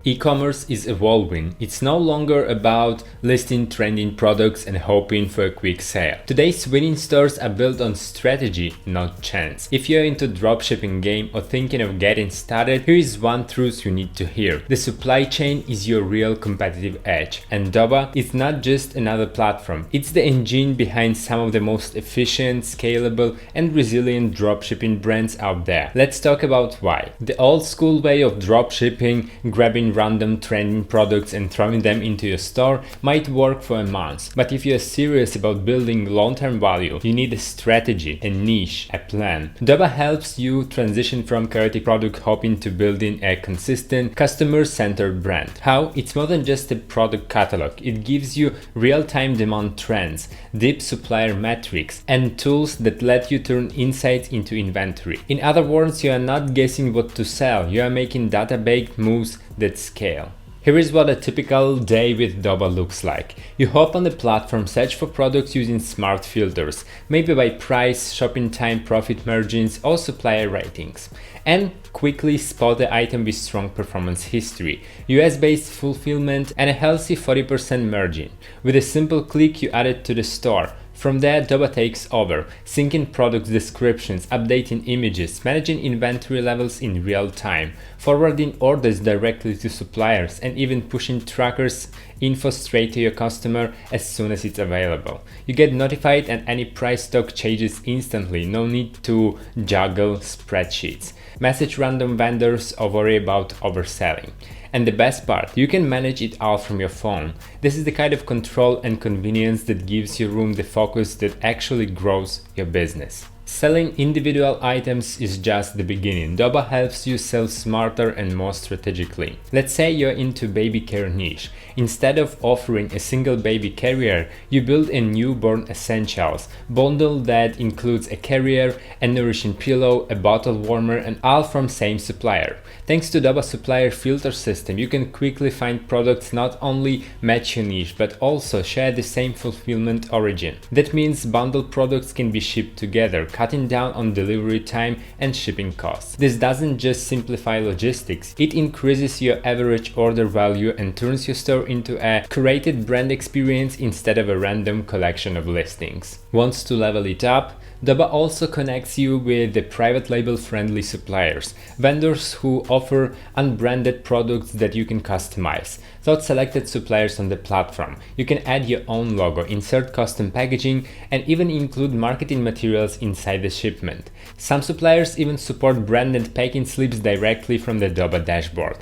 E-commerce is evolving. It's no longer about listing trending products and hoping for a quick sale. Today's winning stores are built on strategy, not chance. If you're into dropshipping game or thinking of getting started, here is one truth you need to hear. The supply chain is your real competitive edge. And Doba is not just another platform. It's the engine behind some of the most efficient, scalable, and resilient dropshipping brands out there. Let's talk about why. The old school way of dropshipping, grabbing random trending products and throwing them into your store, might work for a month. But if you're serious about building long-term value, you need a strategy, a niche, a plan. Doba helps you transition from chaotic product hopping to building a consistent, customer-centered brand. How? It's more than just a product catalog. It gives you real-time demand trends, deep supplier metrics, and tools that let you turn insights into inventory. In other words, you are not guessing what to sell, you are making data-based moves that scale. Here is what a typical day with Doba looks like. You hop on the platform, search for products using smart filters, maybe by price, shopping time, profit margins, or supplier ratings, and quickly spot the item with strong performance history, US-based fulfillment, and a healthy 40% margin. With a simple click, you add it to the store. From there, Doba takes over, syncing product descriptions, updating images, managing inventory levels in real time, forwarding orders directly to suppliers, and even pushing trackers info straight to your customer as soon as it's available. You get notified and any price tag changes instantly, no need to juggle spreadsheets, message random vendors, or worry about overselling. And the best part, you can manage it all from your phone. This is the kind of control and convenience that gives your room the focus that actually grows your business. Selling individual items is just the beginning. Doba helps you sell smarter and more strategically. Let's say you're into baby care niche. Instead of offering a single baby carrier, you build a newborn essentials bundle that includes a carrier, a nourishing pillow, a bottle warmer, and all from same supplier. Thanks to Doba supplier filter system, you can quickly find products not only match your niche, but also share the same fulfillment origin. That means bundled products can be shipped together, cutting down on delivery time and shipping costs. This doesn't just simplify logistics, it increases your average order value and turns your store into a curated brand experience instead of a random collection of listings. Wants to level it up? Doba also connects you with the private label friendly suppliers, vendors who offer unbranded products that you can customize. Without selected suppliers on the platform, you can add your own logo, insert custom packaging, and even include marketing materials inside the shipment. Some suppliers even support branded packing slips directly from the Doba dashboard.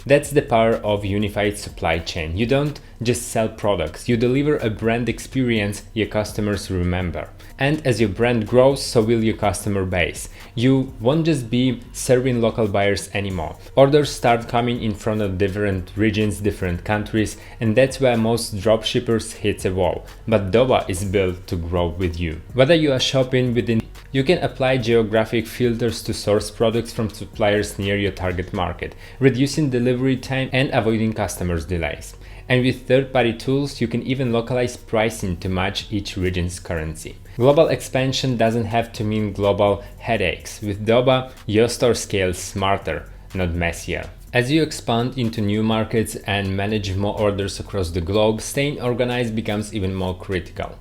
That's the power of unified supply chain. You don't just sell products, you deliver a brand experience your customers remember. And as your brand grows, so will your customer base. You won't just be serving local buyers anymore. Orders start coming in from different regions, different countries, and that's where most dropshippers hit a wall. But Doba is built to grow with you. Whether you are shopping within, you can apply geographic filters to source products from suppliers near your target market, reducing delivery time and avoiding customers' delays. And with third-party tools, you can even localize pricing to match each region's currency. Global expansion doesn't have to mean global headaches. With Doba, your store scales smarter, not messier. As you expand into new markets and manage more orders across the globe, staying organized becomes even more critical.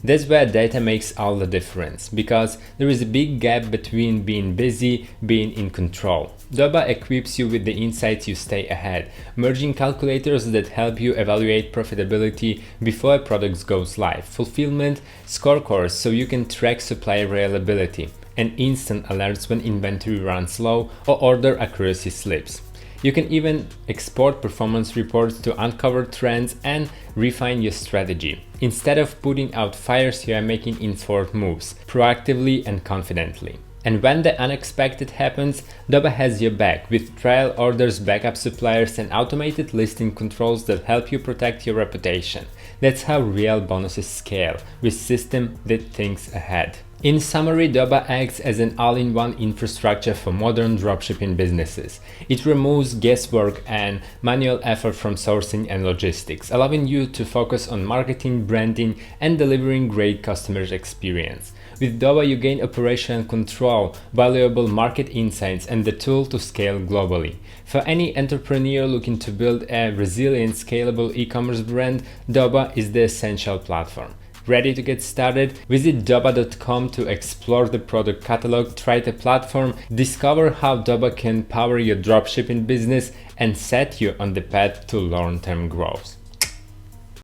That's where data makes all the difference, because there is a big gap between being busy, being in control. Doba equips you with the insights you stay ahead, merging calculators that help you evaluate profitability before a product goes live, fulfillment scorecards so you can track supplier reliability, and instant alerts when inventory runs low or order accuracy slips. You can even export performance reports to uncover trends and refine your strategy. Instead of putting out fires, you are making informed moves, proactively and confidently. And when the unexpected happens, Doba has your back with trial orders, backup suppliers, and automated listing controls that help you protect your reputation. That's how real bonuses scale, with a system that thinks ahead. In summary, Doba acts as an all-in-one infrastructure for modern dropshipping businesses. It removes guesswork and manual effort from sourcing and logistics, allowing you to focus on marketing, branding, and delivering great customer experience. With Doba, you gain operational control, valuable market insights, and the tool to scale globally. For any entrepreneur looking to build a resilient, scalable e-commerce brand, Doba is the essential platform. Ready to get started? Visit doba.com to explore the product catalog, try the platform, discover how Doba can power your dropshipping business, and set you on the path to long-term growth.